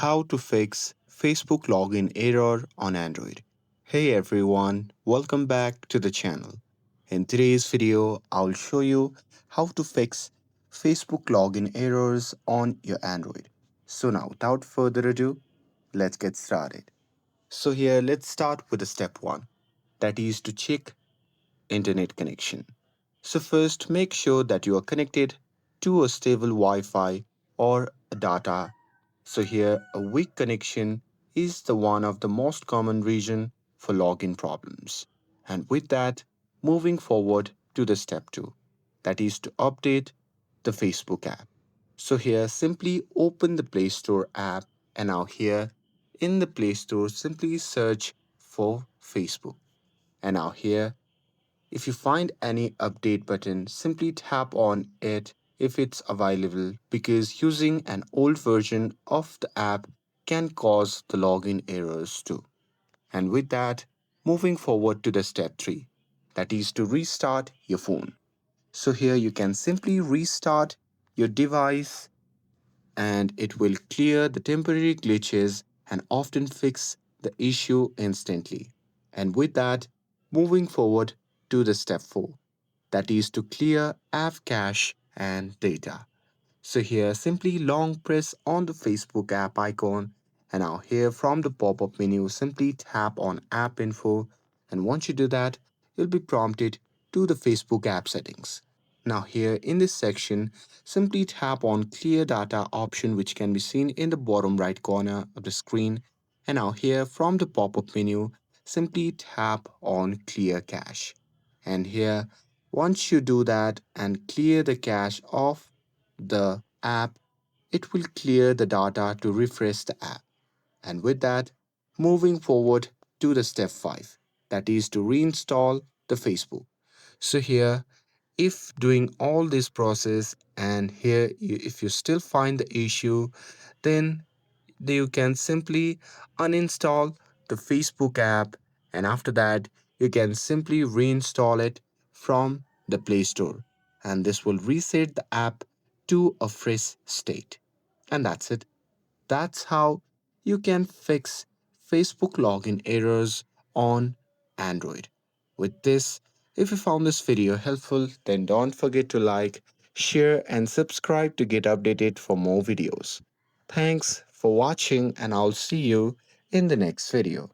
How to fix Facebook login error on Android. Hey everyone, welcome back to the channel. In today's video, I'll show you how to fix Facebook login errors on your Android. So now, without further ado, let's get started. So here, let's start with the step 1, that is to check internet connection. So first, make sure that you are connected to a stable Wi-Fi or a data. So here, a weak connection is the one of the most common reason for login problems. And with that, moving forward to the step 2, that is to update the Facebook app. So here, simply open the Play Store app, and now here in the Play Store, simply search for Facebook. And now here, if you find any update button, simply tap on it if it's available, because using an old version of the app can cause the login errors too. And with that, moving forward to the step 3, that is to restart your phone. So here you can simply restart your device and it will clear the temporary glitches and often fix the issue instantly. And with that, moving forward to the step 4, that is to clear app cache and data. So here simply long press on the Facebook app icon, and now here from the pop-up menu simply tap on app info, and once you do that, you'll be prompted to the Facebook app settings. Now here in this section, simply tap on clear data option, which can be seen in the bottom right corner of the screen, and now here from the pop-up menu, simply tap on clear cache. And here, once you do that and clear the cache of the app, it will clear the data to refresh the app. And with that, moving forward to the step 5, that is to reinstall the Facebook. So here, if doing all this process and here if you still find the issue, then you can simply uninstall the Facebook app, and after that you can simply reinstall it from the Play Store, and this will reset the app to a fresh state. And that's it. That's how you can fix Facebook login errors on Android. With this, if you found this video helpful, then don't forget to like, share, and subscribe to get updated for more videos. Thanks for watching, and I'll see you in the next video.